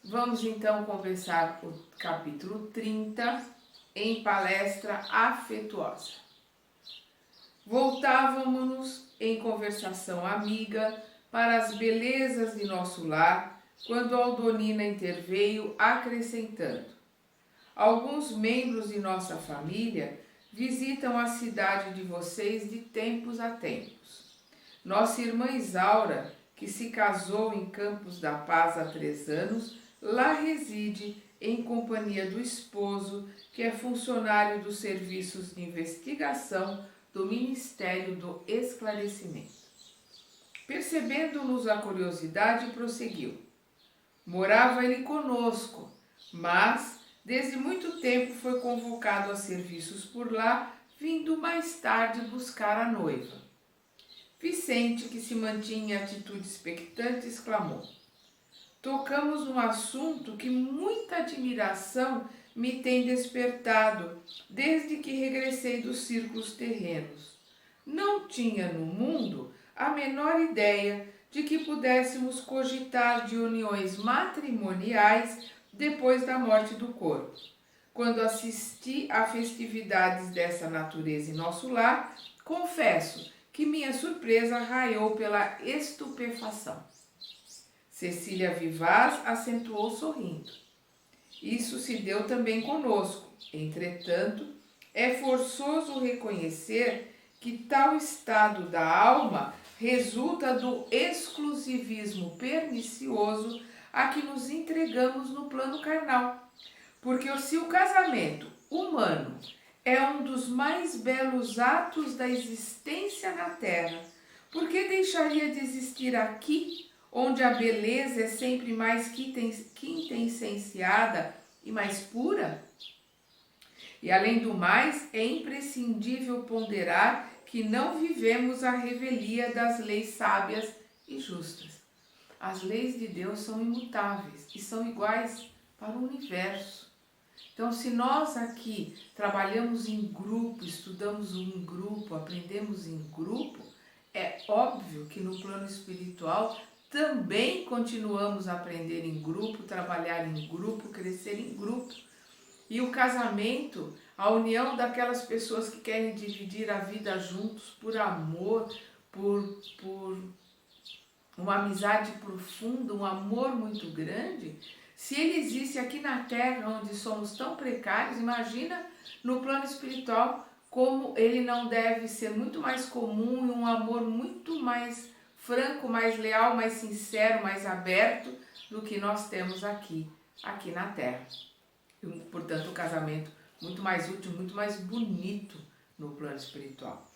Vamos então conversar o capítulo 30 em palestra afetuosa. Voltávamos em conversação amiga para as belezas de nosso lar, quando Aldonina interveio acrescentando: alguns membros de nossa família visitam a cidade de vocês de tempos a tempos. Nossa irmã Isaura, que se casou em Campos da Paz há 3 anos, lá reside em companhia do esposo, que é funcionário dos serviços de investigação do Ministério do Esclarecimento. Percebendo-nos a curiosidade, prosseguiu: morava ele conosco, mas desde muito tempo foi convocado a serviços por lá, vindo mais tarde buscar a noiva. Vicente, que se mantinha em atitude expectante, exclamou: tocamos num assunto que muita admiração me tem despertado desde que regressei dos círculos terrenos. Não tinha no mundo a menor ideia de que pudéssemos cogitar de uniões matrimoniais depois da morte do corpo. Quando assisti a festividades dessa natureza em nosso lar, confesso que minha surpresa raiou pela estupefação. Cecília Vivaz acentuou sorrindo. Isso se deu também conosco. Entretanto, é forçoso reconhecer que tal estado da alma resulta do exclusivismo pernicioso a que nos entregamos no plano carnal. Porque se o casamento humano é um dos mais belos atos da existência na Terra, por que deixaria de existir aqui, onde a beleza é sempre mais quintessenciada e mais pura? E além do mais, é imprescindível ponderar que não vivemos a revelia das leis sábias e justas. As leis de Deus são imutáveis e são iguais para o universo. Então, se nós aqui trabalhamos em grupo, estudamos em grupo, aprendemos em grupo, é óbvio que no plano espiritual também continuamos a aprender em grupo, trabalhar em grupo, crescer em grupo. E o casamento, a união daquelas pessoas que querem dividir a vida juntos por amor, por uma amizade profunda, um amor muito grande, se ele existe aqui na Terra, onde somos tão precários, imagina no plano espiritual como ele não deve ser muito mais comum e um amor muito mais franco, mais leal, mais sincero, mais aberto do que nós temos aqui na Terra. E, portanto, o casamento muito mais útil, muito mais bonito no plano espiritual.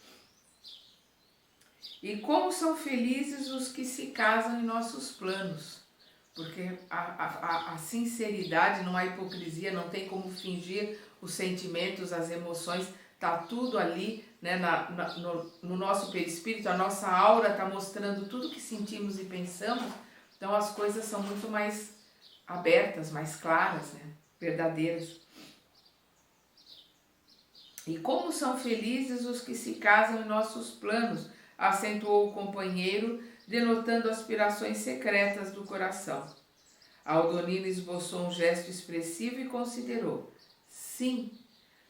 E como são felizes os que se casam em nossos planos, porque a sinceridade não há hipocrisia, não tem como fingir os sentimentos, as emoções, está tudo ali, né, no nosso perispírito, a nossa aura está mostrando tudo que sentimos e pensamos, então as coisas são muito mais abertas, mais claras, né, verdadeiras. E como são felizes os que se casam em nossos planos, acentuou o companheiro, denotando aspirações secretas do coração. Aldonina esboçou um gesto expressivo e considerou: sim,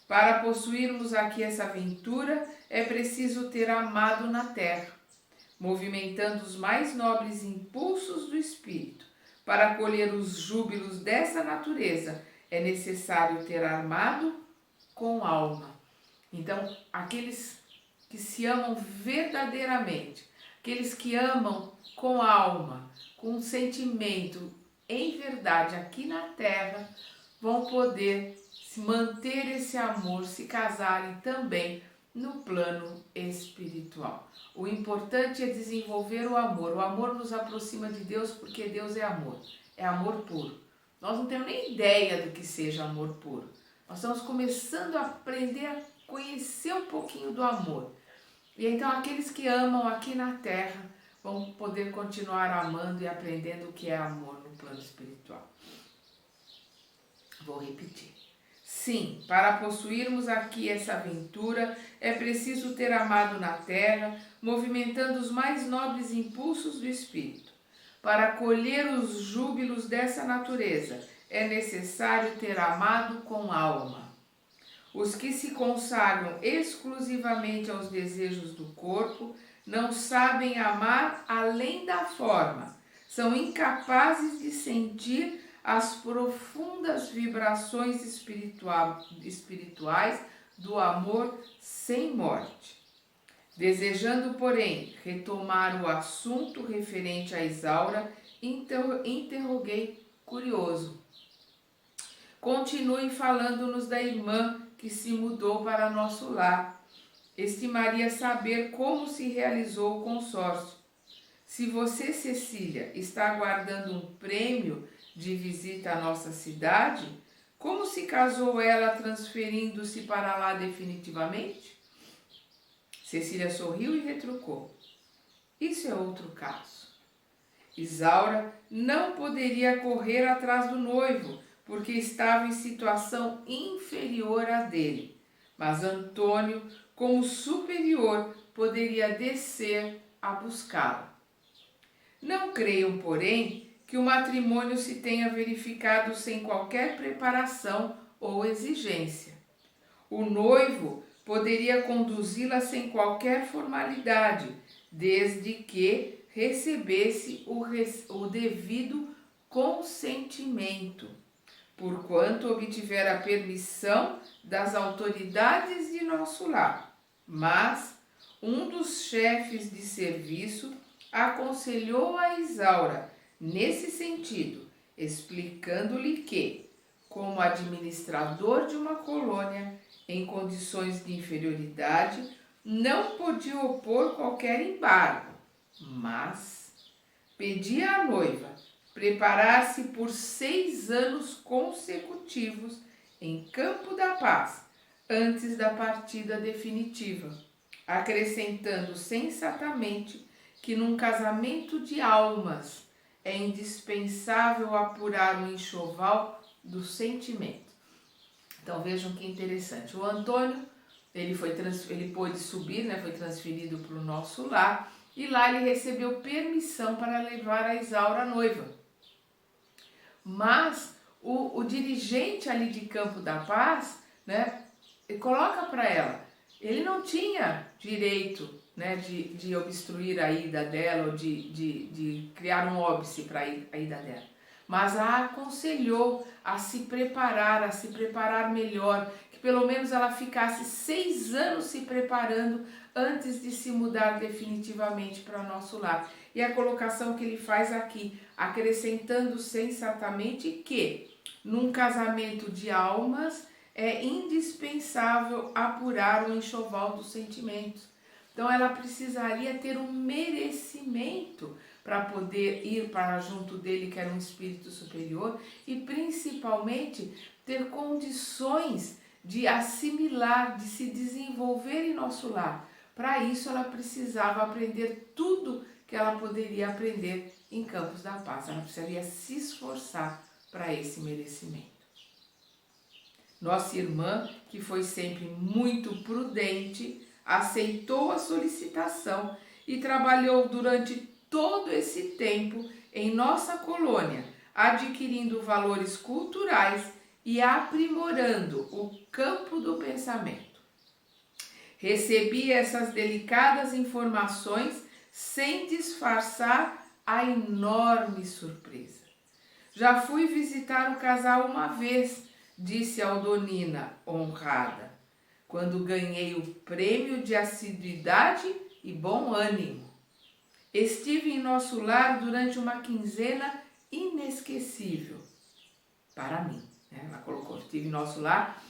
para possuirmos aqui essa aventura é preciso ter amado na terra, movimentando os mais nobres impulsos do espírito. Para colher os júbilos dessa natureza é necessário ter amado com alma. Então, aqueles que se amam verdadeiramente, aqueles que amam com alma, com sentimento, em verdade, aqui na Terra, vão poder manter esse amor, se casarem também no plano espiritual. O importante é desenvolver o amor. O amor nos aproxima de Deus porque Deus é amor puro. Nós não temos nem ideia do que seja amor puro. Nós estamos começando a aprender a conhecer um pouquinho do amor. E então aqueles que amam aqui na Terra vão poder continuar amando e aprendendo o que é amor no plano espiritual. Vou repetir. Sim, para possuirmos aqui essa aventura é preciso ter amado na Terra, movimentando os mais nobres impulsos do espírito. Para colher os júbilos dessa natureza, é necessário ter amado com alma. Os que se consagram exclusivamente aos desejos do corpo não sabem amar além da forma, são incapazes de sentir as profundas vibrações espirituais do amor sem morte. Desejando, porém, retomar o assunto referente a Isaura, interroguei, curioso. Continue falando-nos da irmã que se mudou para nosso lar. Estimaria saber como se realizou o consórcio. Se você, Cecília, está aguardando um prêmio de visita à nossa cidade, como se casou ela transferindo-se para lá definitivamente? Cecília sorriu e retrucou. Isso é outro caso. Isaura não poderia correr atrás do noivo, porque estava em situação inferior à dele. Mas Antônio, como superior, poderia descer a buscá-la. Não creiam, porém, que o matrimônio se tenha verificado sem qualquer preparação ou exigência. O noivo poderia conduzi-la sem qualquer formalidade, desde que recebesse o devido consentimento, porquanto obtivera a permissão das autoridades de nosso lar. Mas um dos chefes de serviço aconselhou a Isaura nesse sentido, explicando-lhe que, como administrador de uma colônia em condições de inferioridade, não podia opor qualquer embargo, mas pedia à noiva preparar-se por 6 anos consecutivos em Campo da Paz, antes da partida definitiva, acrescentando sensatamente que num casamento de almas é indispensável apurar o enxoval do sentimento. Então vejam que interessante. O Antônio, ele pôde subir, foi transferido para o nosso lar, e lá ele recebeu permissão para levar a Isaura noiva. Mas o dirigente ali de Campo da Paz, coloca para ela, ele não tinha direito de obstruir a ida dela ou de criar um óbice para a ida dela. Mas a aconselhou a se preparar melhor, que pelo menos ela ficasse 6 anos se preparando antes de se mudar definitivamente para nosso lar. E a colocação que ele faz aqui, acrescentando sensatamente que num casamento de almas é indispensável apurar o enxoval dos sentimentos. Então ela precisaria ter um merecimento para poder ir para junto dele, que era um espírito superior, e principalmente ter condições de assimilar, de se desenvolver em nosso lar. Para isso ela precisava aprender tudo que ela poderia aprender em Campos da Paz. Ela precisaria se esforçar para esse merecimento. Nossa irmã, que foi sempre muito prudente, aceitou a solicitação e trabalhou durante todo esse tempo em nossa colônia, adquirindo valores culturais e aprimorando o campo do pensamento. Recebi essas delicadas informações sem disfarçar a enorme surpresa. Já fui visitar o casal uma vez, disse Aldonina, honrada, quando ganhei o prêmio de assiduidade e bom ânimo. Estive em nosso lar durante uma quinzena inesquecível para mim. Ela colocou, estive em nosso lar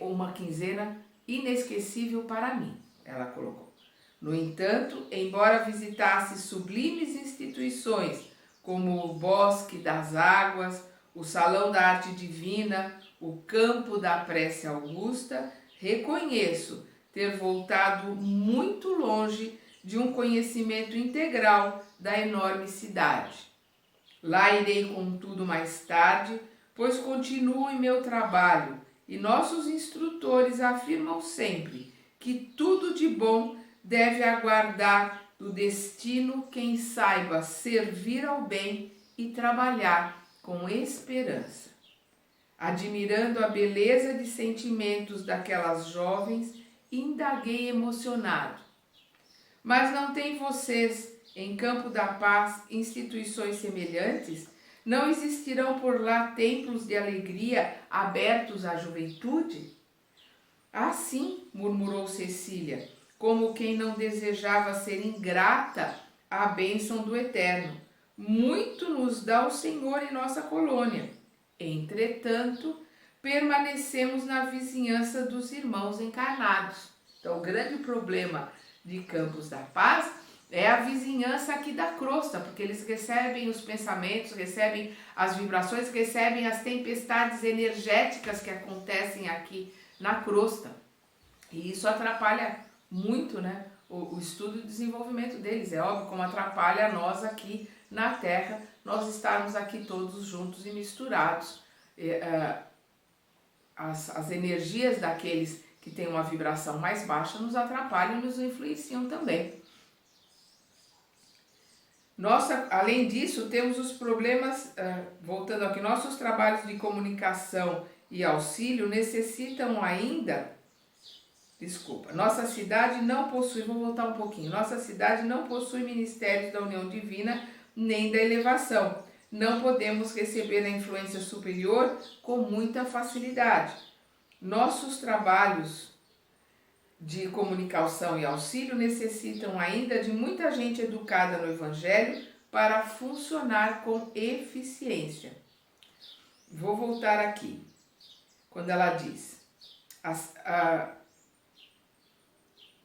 uma quinzena inesquecível para mim, ela colocou. No entanto, embora visitasse sublimes instituições como o Bosque das Águas, o Salão da Arte Divina, o Campo da Prece Augusta, reconheço ter voltado muito longe de um conhecimento integral da enorme cidade. Lá irei, contudo, mais tarde, pois continuo em meu trabalho e nossos instrutores afirmam sempre que tudo de bom deve aguardar do destino quem saiba servir ao bem e trabalhar com esperança. Admirando a beleza de sentimentos daquelas jovens, indaguei emocionado. Mas não têm vocês, em Campo da Paz, instituições semelhantes? Não existirão por lá templos de alegria abertos à juventude? Ah, sim, murmurou Cecília, como quem não desejava ser ingrata à bênção do Eterno. Muito nos dá o Senhor em nossa colônia. Entretanto, permanecemos na vizinhança dos irmãos encarnados. Então, o grande problema de Campos da Paz é a vizinhança aqui da crosta, porque eles recebem os pensamentos, recebem as vibrações, recebem as tempestades energéticas que acontecem aqui na crosta. E isso atrapalha muito, né, o estudo e desenvolvimento deles. É óbvio como atrapalha nós aqui na Terra, nós estarmos aqui todos juntos e misturados. As energias daqueles que têm uma vibração mais baixa nos atrapalham e nos influenciam também. Além disso, temos os problemas, voltando aqui, nossos trabalhos de comunicação e auxílio necessitam ainda, nossa cidade não possui, vou voltar um pouquinho, nossa cidade não possui ministérios da união divina nem da elevação. Não podemos receber a influência superior com muita facilidade. Nossos trabalhos de comunicação e auxílio necessitam ainda de muita gente educada no Evangelho para funcionar com eficiência. Vou voltar aqui, quando ela diz: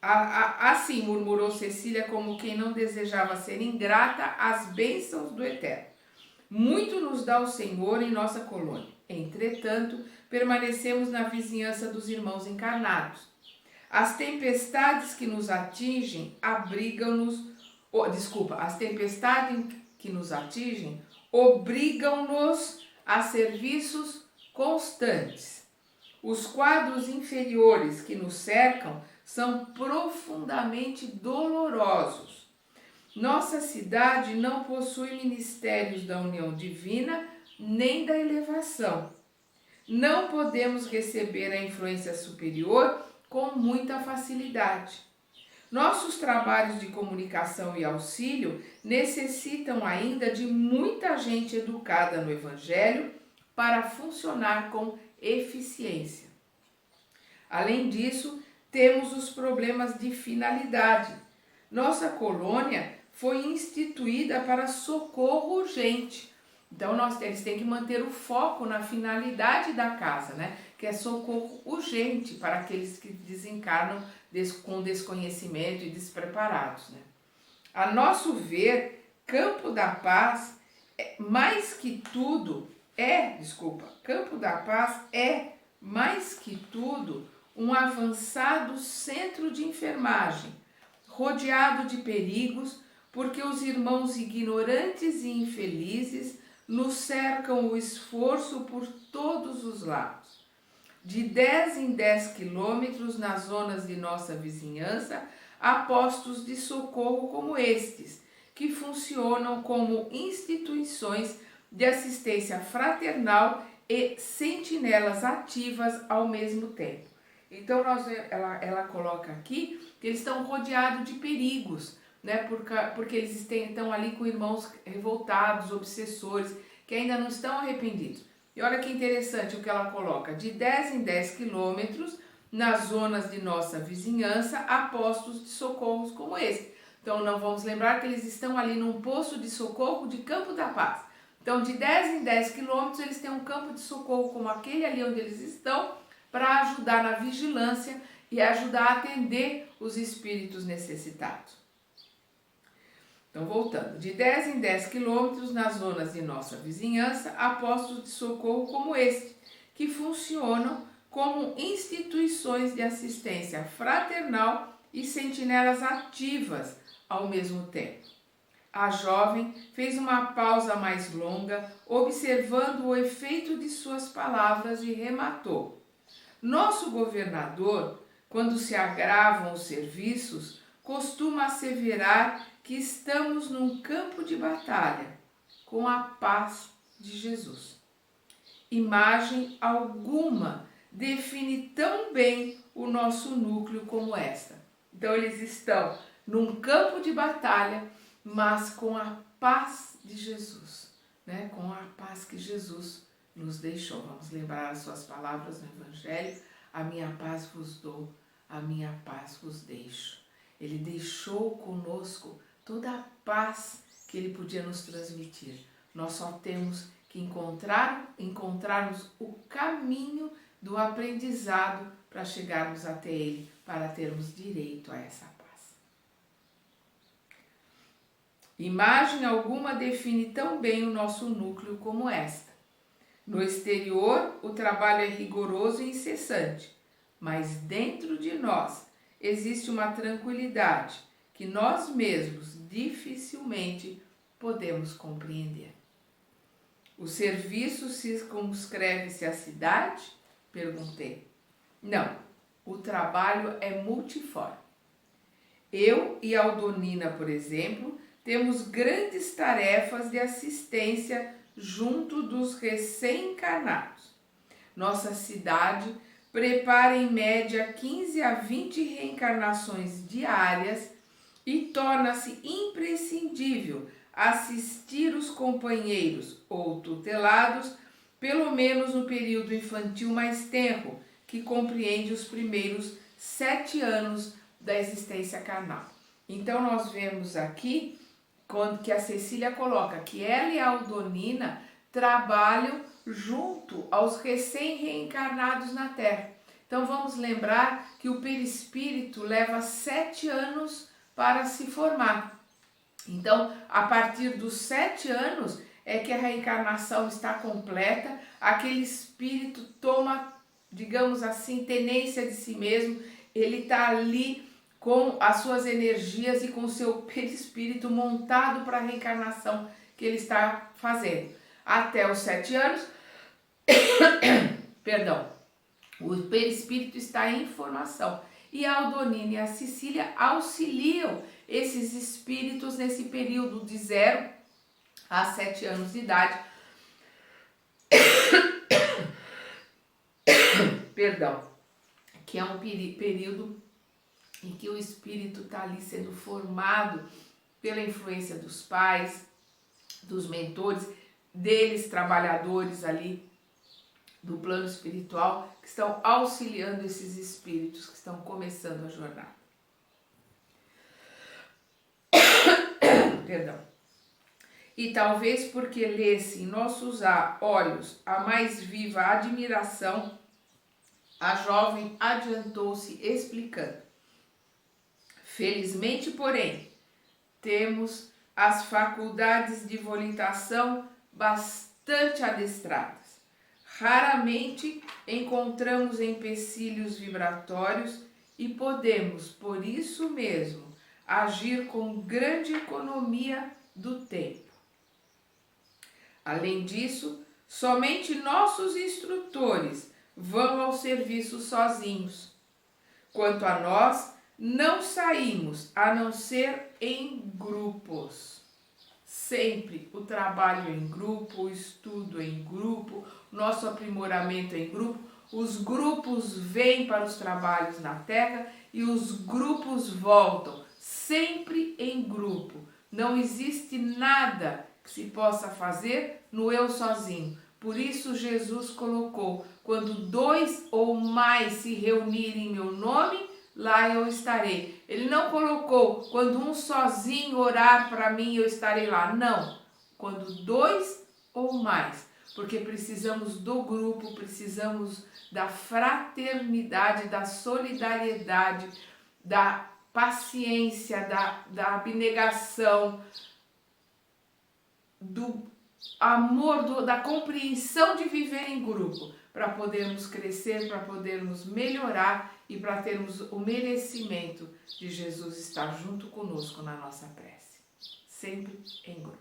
assim murmurou Cecília, como quem não desejava ser ingrata às bênçãos do Eterno. Muito nos dá o Senhor em nossa colônia. Entretanto, permanecemos na vizinhança dos irmãos encarnados. As tempestades que nos atingem obrigam-nos a serviços constantes. Os quadros inferiores que nos cercam são profundamente dolorosos. Nossa cidade não possui ministérios da união divina nem da elevação. Não podemos receber a influência superior com muita facilidade. Nossos trabalhos de comunicação e auxílio necessitam ainda de muita gente educada no Evangelho para funcionar com eficiência. Além disso, temos os problemas de finalidade. Nossa colônia foi instituída para socorro urgente. Então, eles têm que manter o foco na finalidade da casa, né? Que é socorro urgente para aqueles que desencarnam com desconhecimento e despreparados, né? A nosso ver, Campo da Paz Campo da Paz é, mais que tudo, um avançado centro de enfermagem, rodeado de perigos, porque os irmãos ignorantes e infelizes nos cercam o esforço por todos os lados. De 10 em 10 quilômetros nas zonas de nossa vizinhança, há postos de socorro como estes, que funcionam como instituições de assistência fraternal e sentinelas ativas ao mesmo tempo. Então, ela coloca aqui que eles estão rodeados de perigos, né? Porque eles estão ali com irmãos revoltados, obsessores, que ainda não estão arrependidos. E olha que interessante o que ela coloca: de 10 em 10 quilômetros, nas zonas de nossa vizinhança, há postos de socorros como esse. Então, não vamos lembrar que eles estão ali num posto de socorro de Campo da Paz. Então, de 10 em 10 quilômetros, eles têm um campo de socorro como aquele ali onde eles estão, para ajudar na vigilância e ajudar a atender os espíritos necessitados. Então, voltando, de 10 em 10 quilômetros, nas zonas de nossa vizinhança, há postos de socorro como este, que funcionam como instituições de assistência fraternal e sentinelas ativas ao mesmo tempo. A jovem fez uma pausa mais longa, observando o efeito de suas palavras e rematou: nosso governador, quando se agravam os serviços, costuma asseverar que estamos num campo de batalha com a paz de Jesus. Imagem alguma define tão bem o nosso núcleo como esta. Então eles estão num campo de batalha, mas com a paz de Jesus, né? Com a paz que Jesus nos deixou. Vamos lembrar as suas palavras no Evangelho: a minha paz vos dou, a minha paz vos deixo. Ele deixou conosco toda a paz que ele podia nos transmitir. Nós só temos que encontrarmos o caminho do aprendizado para chegarmos até ele, para termos direito a essa paz. Imagem alguma define tão bem o nosso núcleo como esta. No exterior, o trabalho é rigoroso e incessante, mas dentro de nós existe uma tranquilidade que nós mesmos dificilmente podemos compreender. O serviço circunscreve-se à cidade? Perguntei. Não, o trabalho é multiforme. Eu e Aldonina, por exemplo, temos grandes tarefas de assistência junto dos recém-encarnados. Nossa cidade prepara em média 15 a 20 reencarnações diárias e torna-se imprescindível assistir os companheiros ou tutelados, pelo menos no período infantil mais tenro, que compreende os primeiros 7 anos da existência carnal. Então nós vemos aqui quando que a Cecília coloca que ela e a Aldonina trabalham junto aos recém-reencarnados na Terra. Então vamos lembrar que o perispírito leva 7 anos para se formar. Então, a partir dos 7 anos é que a reencarnação está completa, aquele espírito toma, digamos assim, tenência de si mesmo, ele está ali com as suas energias e com o seu perispírito montado para a reencarnação que ele está fazendo. Até os 7 anos, perdão, o perispírito está em formação. E a Aldonina e a Cecília auxiliam esses espíritos nesse período de 0 a 7 anos de idade. Perdão, que é um período em que o espírito está ali sendo formado pela influência dos pais, dos mentores, deles trabalhadores ali do plano espiritual, que estão auxiliando esses espíritos que estão começando a jornada. Perdão. E talvez porque lesse em nossos olhos a mais viva admiração, a jovem adiantou-se explicando. Felizmente, porém, temos as faculdades de volitação bastante adestradas. Raramente encontramos empecilhos vibratórios e podemos, por isso mesmo, agir com grande economia do tempo. Além disso, somente nossos instrutores vão ao serviço sozinhos. Quanto a nós, não saímos a não ser em grupos. Sempre o trabalho em grupo, o estudo em grupo, nosso aprimoramento em grupo. Os grupos vêm para os trabalhos na Terra e os grupos voltam, sempre em grupo. Não existe nada que se possa fazer no eu sozinho. Por isso Jesus colocou, quando 2 ou mais se reunirem em meu nome, lá eu estarei. Ele não colocou, quando um sozinho orar para mim, eu estarei lá. Não, quando 2 ou mais. Porque precisamos do grupo, precisamos da fraternidade, da solidariedade, da paciência, da abnegação, do amor, da compreensão de viver em grupo, para podermos crescer, para podermos melhorar e para termos o merecimento de Jesus estar junto conosco na nossa prece, sempre em grupo.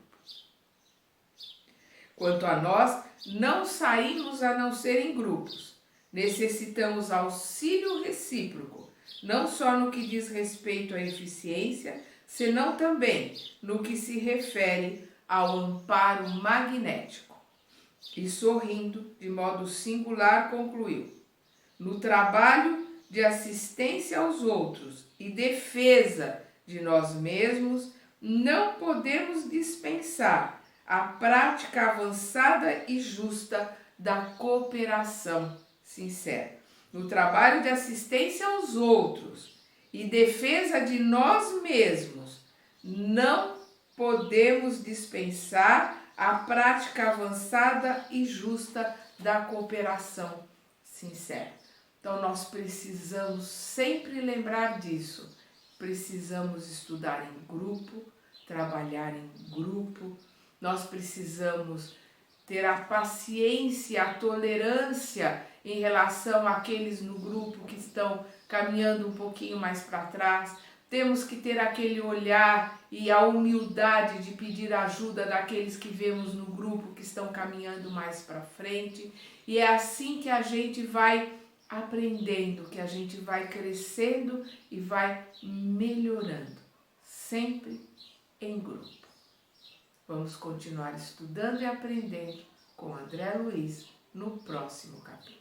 Quanto a nós, não saímos a não ser em grupos. Necessitamos auxílio recíproco, não só no que diz respeito à eficiência, senão também no que se refere ao amparo magnético. E sorrindo, de modo singular, concluiu: no trabalho de assistência aos outros e defesa de nós mesmos, não podemos dispensar a prática avançada e justa da cooperação sincera. No trabalho de assistência aos outros e defesa de nós mesmos, não podemos dispensar a prática avançada e justa da cooperação sincera. Então, nós precisamos sempre lembrar disso. Precisamos estudar em grupo, trabalhar em grupo. Nós precisamos ter a paciência, a tolerância em relação àqueles no grupo que estão caminhando um pouquinho mais para trás. Temos que ter aquele olhar e a humildade de pedir ajuda daqueles que vemos no grupo que estão caminhando mais para frente. E é assim que a gente vai aprendendo, que a gente vai crescendo e vai melhorando, sempre em grupo. Vamos continuar estudando e aprendendo com André Luiz no próximo capítulo.